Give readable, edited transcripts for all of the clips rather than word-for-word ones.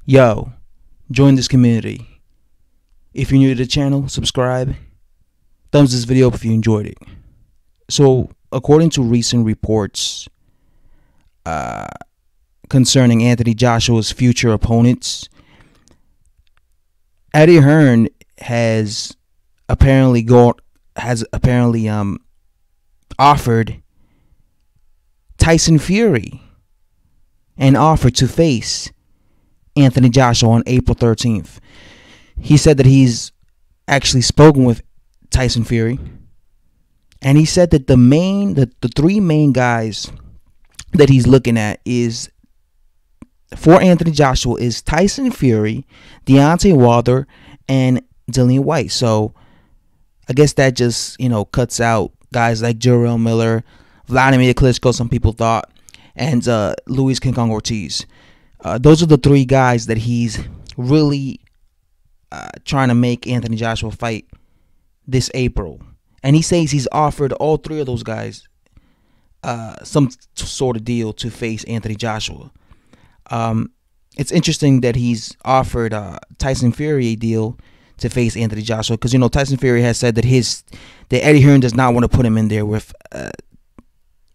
Yo, join this community. If you're new to the channel, subscribe. Thumbs this video up if you enjoyed it. So, according to recent reports concerning Anthony Joshua's future opponents, Eddie Hearn has apparently offered Tyson Fury an offer to face Anthony Joshua on April 13th. He said that he's actually spoken with Tyson Fury, and he said that the three main guys that he's looking at is for Anthony Joshua is Tyson Fury, Deontay Wilder, and Dillian Whyte. So I guess that just cuts out guys like Jarrell Miller, Vladimir Klitschko, some people thought, and Luis King Kong Ortiz. Those are the three guys that he's really trying to make Anthony Joshua fight this April. And he says he's offered all three of those guys some sort of deal to face Anthony Joshua. It's interesting that he's offered Tyson Fury a deal to face Anthony Joshua, because Tyson Fury has said that Eddie Hearn does not want to put him in there with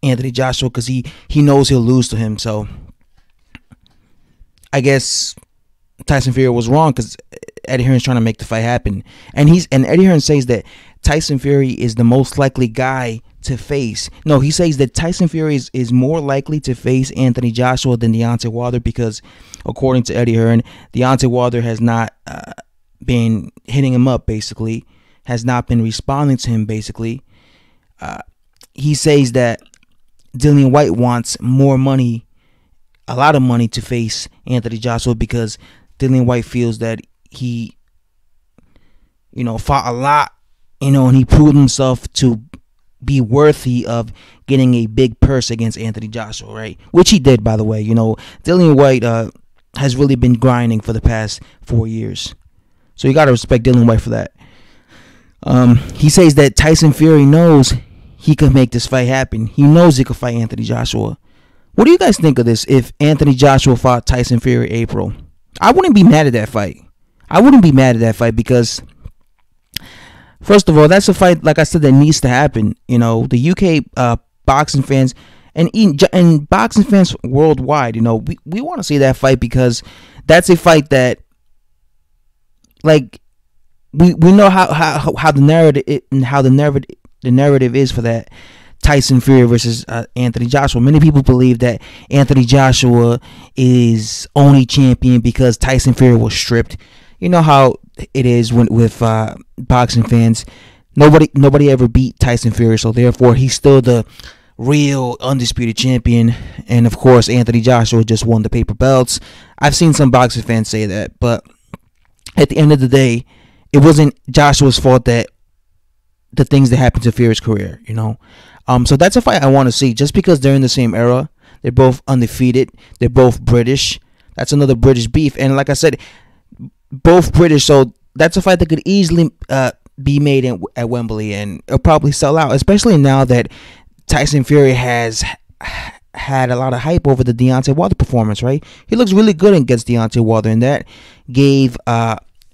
Anthony Joshua because he knows he'll lose to him. So I guess Tyson Fury was wrong, because Eddie Hearn's trying to make the fight happen, and Eddie Hearn says that Tyson Fury is the most likely guy to face. No, he says that Tyson Fury is more likely to face Anthony Joshua than Deontay Wilder, because according to Eddie Hearn, Deontay Wilder has not been hitting him up, basically, has not been responding to him, basically. He says that Dillian Whyte wants more money, a lot of money, to face Anthony Joshua, because Dillian Whyte feels that he, fought a lot, and he proved himself to be worthy of getting a big purse against Anthony Joshua, right? Which he did, by the way. Dillian Whyte has really been grinding for the past 4 years, so you got to respect Dillian Whyte for that. He says that Tyson Fury knows he could make this fight happen. He knows he could fight Anthony Joshua. What do you guys think of this if Anthony Joshua fought Tyson Fury April? I wouldn't be mad at that fight. Because, first of all, that's a fight, like I said, that needs to happen. The UK boxing fans and boxing fans worldwide, we want to see that fight, because that's a fight that, like, we know how the narrative is for that Tyson Fury versus Anthony Joshua. Many people believe that Anthony Joshua is only champion because Tyson Fury was stripped. You know how it is with boxing fans. Nobody ever beat Tyson Fury, so therefore he's still the real undisputed champion. And of course, Anthony Joshua just won the paper belts. I've seen some boxing fans say that, but at the end of the day, it wasn't Joshua's fault that the things that happened to Fury's career, So that's a fight I want to see, just because they're in the same era. They're both undefeated. They're both British. That's another British beef. And like I said, both British, so that's a fight that could easily be made at Wembley, and it'll probably sell out, especially now that Tyson Fury has had a lot of hype over the Deontay Wilder performance, right? He looks really good against Deontay Wilder, and that gave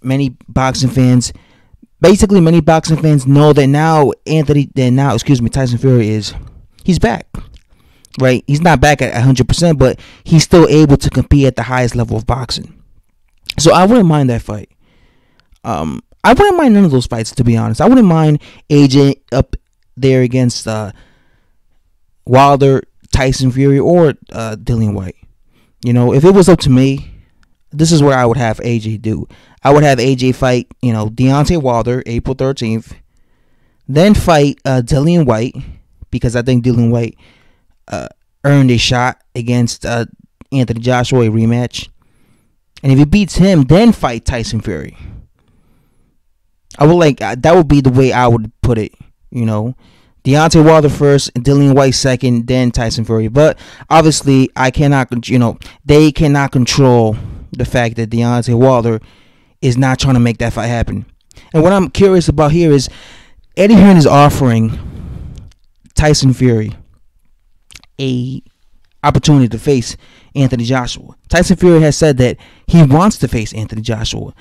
many boxing fans know that now Tyson Fury he's back, right? He's not back at 100%, but he's still able to compete at the highest level of boxing. So I wouldn't mind that fight. I wouldn't mind none of those fights, to be honest. I wouldn't mind AJ up there against Wilder, Tyson Fury, or Dillian Whyte. If it was up to me, this is what I would have AJ do. I would have AJ fight, Deontay Wilder April 13th, then fight Dillian Whyte, because I think Dillian Whyte earned a shot against Anthony Joshua, a rematch. And if he beats him, then fight Tyson Fury. That would be the way I would put it, Deontay Wilder first, Dillian Whyte second, then Tyson Fury. But obviously, they cannot control the fact that Deontay Wilder is not trying to make that fight happen. And what I'm curious about here is Eddie Hearn is offering Tyson Fury a opportunity to face Anthony Joshua. Tyson Fury has said that he wants to face Anthony Joshua.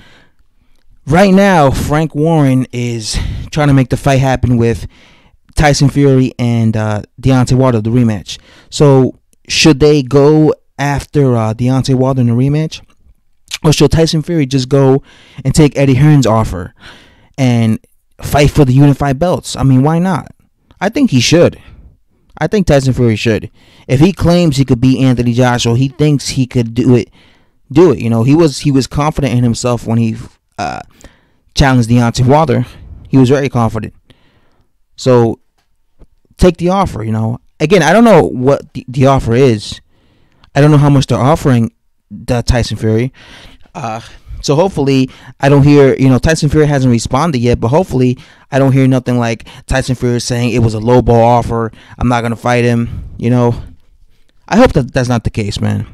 Right now, Frank Warren is trying to make the fight happen with Tyson Fury and Deontay Wilder, the rematch. So, should they go after Deontay Wilder in the rematch? Or should Tyson Fury just go and take Eddie Hearn's offer and fight for the unified belts? I mean, why not? I think he should. I think Tyson Fury should. If he claims he could beat Anthony Joshua, he thinks he could do it. You know, he was confident in himself when he challenged Deontay Wilder. He was very confident. So, take the offer, you know. Again, I don't know what the offer is. I don't know how much they're offering Tyson Fury. So hopefully I don't hear, you know, Tyson Fury hasn't responded yet, but hopefully I don't hear nothing like Tyson Fury saying it was a lowball offer, I'm not going to fight him, you know. I hope that that's not the case, man.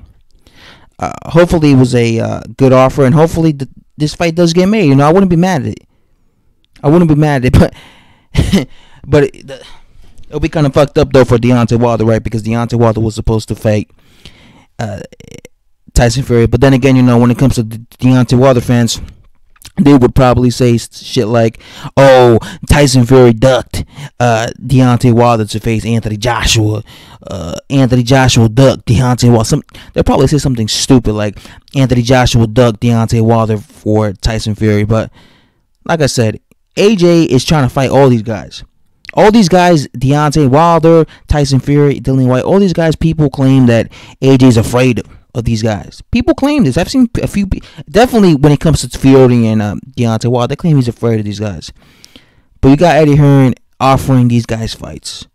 Hopefully it was a good offer, and hopefully this fight does get made. You know, I wouldn't be mad at it. But it'll be kind of fucked up, though, for Deontay Wilder, right? Because Deontay Wilder was supposed to fight Tyson Fury. But then again, you know, when it comes to Deontay Wilder fans, they would probably say shit like, oh, Tyson Fury ducked Deontay Wilder to face Anthony Joshua. Anthony Joshua ducked Deontay Wilder. They'll probably say something stupid like Anthony Joshua ducked Deontay Wilder for Tyson Fury. But like I said, AJ is trying to fight all these guys. All these guys, Deontay Wilder, Tyson Fury, Dillian Whyte, all these guys, people claim that AJ's afraid of these guys. People claim this. I've seen a few, definitely when it comes to Fury and Deontay Wilder, they claim he's afraid of these guys. But you got Eddie Hearn offering these guys fights.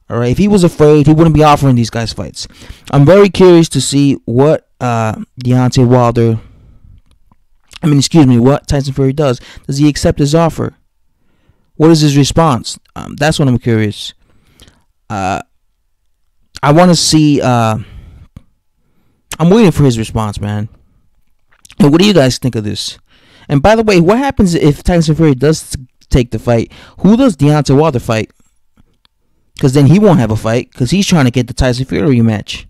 Alright, if he was afraid, he wouldn't be offering these guys fights. I'm very curious to see what Deontay Wilder, what Tyson Fury does. Does he accept his offer? What is his response? That's what I'm curious. I want to see. I'm waiting for his response, man. And what do you guys think of this? And by the way, what happens if Tyson Fury does take the fight? Who does Deontay Wilder fight? Because then he won't have a fight, because he's trying to get the Tyson Fury rematch.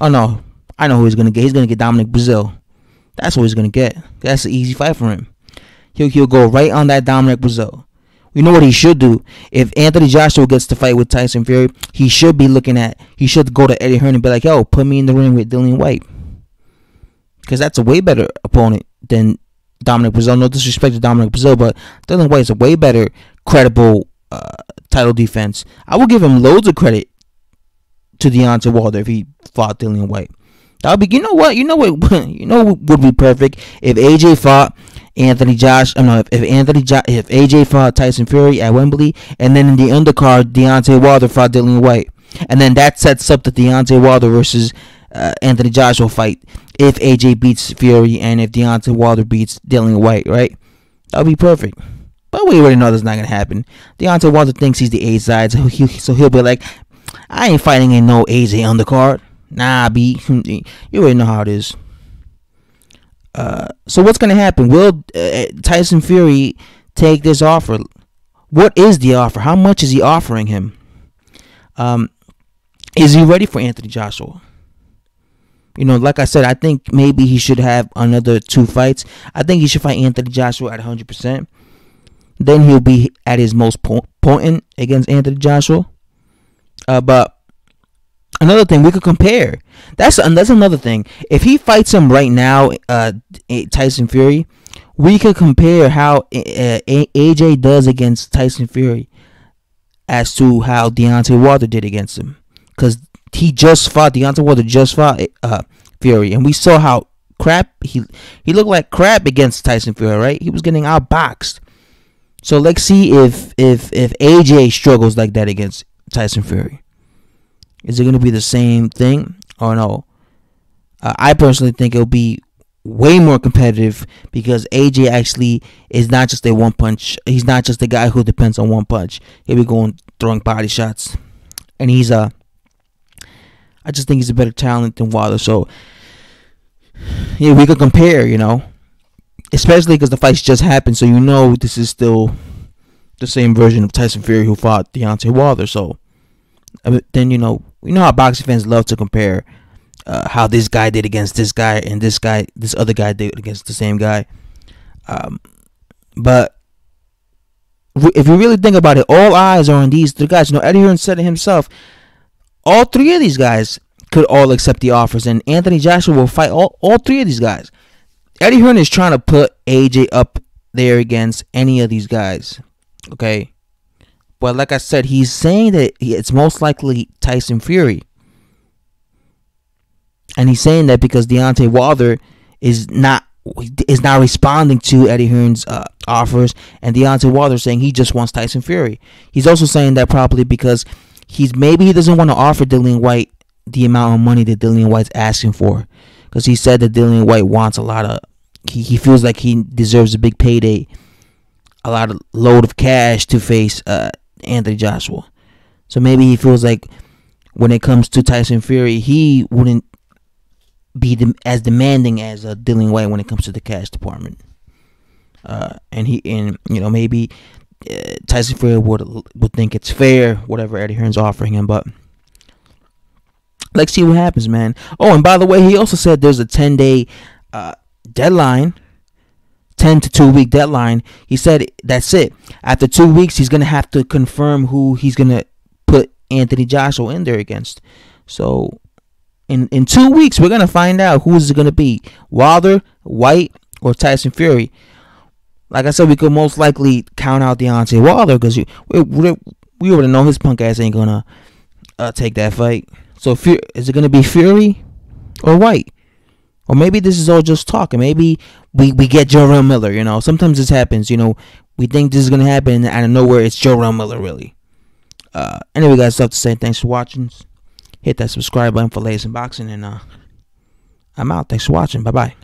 Oh no, I know who he's gonna get. He's gonna get Dominic Breazeale. That's what he's gonna get. That's an easy fight for him. He'll go right on that Dominic Breazeale. You know what he should do? If Anthony Joshua gets to fight with Tyson Fury, he should go to Eddie Hearn and be like, yo, put me in the ring with Dillian Whyte. Because that's a way better opponent than Dominic Breazeale. No disrespect to Dominic Breazeale, but Dillian Whyte is a way better, credible title defense. I will give him loads of credit to Deontay Wilder if he fought Dillian Whyte. That would be, you know what would be perfect if AJ fought if AJ fought Tyson Fury at Wembley, and then in the undercard Deontay Wilder fought Dillian Whyte, and then that sets up the Deontay Wilder versus Anthony Joshua fight if AJ beats Fury and if Deontay Wilder beats Dillian Whyte, right? That would be perfect. But we already know that's not gonna happen. Deontay Wilder thinks he's the A side, so he'll be like, I ain't fighting in no AJ undercard. Nah, B. You already know how it is. So what's going to happen? Will Tyson Fury take this offer? What is the offer? How much is he offering him? Is he ready for Anthony Joshua? You know, like I said, I think maybe he should have another 2 fights. I think he should fight Anthony Joshua at 100%. Then he'll be at his most potent against Anthony Joshua. But another thing, we could compare. That's another thing. If he fights him right now, Tyson Fury, we could compare how AJ does against Tyson Fury as to how Deontay Wilder did against him. Because Deontay Wilder just fought Fury, and we saw how crap he looked like crap against Tyson Fury, right? He was getting outboxed. So let's see if AJ struggles like that against Tyson Fury. Is it going to be the same thing or no? I personally think it'll be way more competitive because AJ actually is not just a one punch. He's not just a guy who depends on one punch. He'll be throwing body shots, and I just think he's a better talent than Wilder. So yeah, we could compare, you know, especially because the fights just happened. So you know this is still the same version of Tyson Fury who fought Deontay Wilder. So then you know how boxing fans love to compare how this guy did against this guy, and this other guy did against the same guy. But if you really think about it, all eyes are on these three guys. Eddie Hearn said it himself. All three of these guys could all accept the offers, and Anthony Joshua will fight all three of these guys. Eddie Hearn is trying to put AJ up there against any of these guys. Okay? But like I said, he's saying that it's most likely Tyson Fury. And he's saying that because Deontay Wilder is not responding to Eddie Hearn's offers, and Deontay Wilder saying he just wants Tyson Fury. He's also saying that probably because maybe he doesn't want to offer Dillian Whyte the amount of money that Dillian Whyte's asking for, because he said that Dillian Whyte wants a lot of. He feels like he deserves a big payday, a lot of load of cash to face Anthony Joshua. So maybe he feels like when it comes to Tyson Fury, he wouldn't be as demanding as Dillian Whyte when it comes to the cash department. And maybe Tyson Fury would think it's fair, whatever Eddie Hearn's offering him. But let's see what happens, man. Oh, and by the way, he also said there's a 10-day deadline, 10 to 2 week deadline. He said that's it. After 2 weeks, he's gonna have to confirm who he's gonna put Anthony Joshua in there against. So in 2 weeks, we're gonna find out who's it gonna be: Wilder, Whyte, or Tyson Fury. Like I said, we could most likely count out Deontay Wilder because we already know his punk ass ain't gonna take that fight. So is it gonna be Fury or Whyte? Or maybe this is all just talk, and maybe we get Jarrell Miller. Sometimes this happens. We think this is gonna happen, and out of nowhere, it's Jarrell Miller, really. Anyway, guys, stuff to say. Thanks for watching. Hit that subscribe button for latest in boxing, and I'm out. Thanks for watching. Bye bye.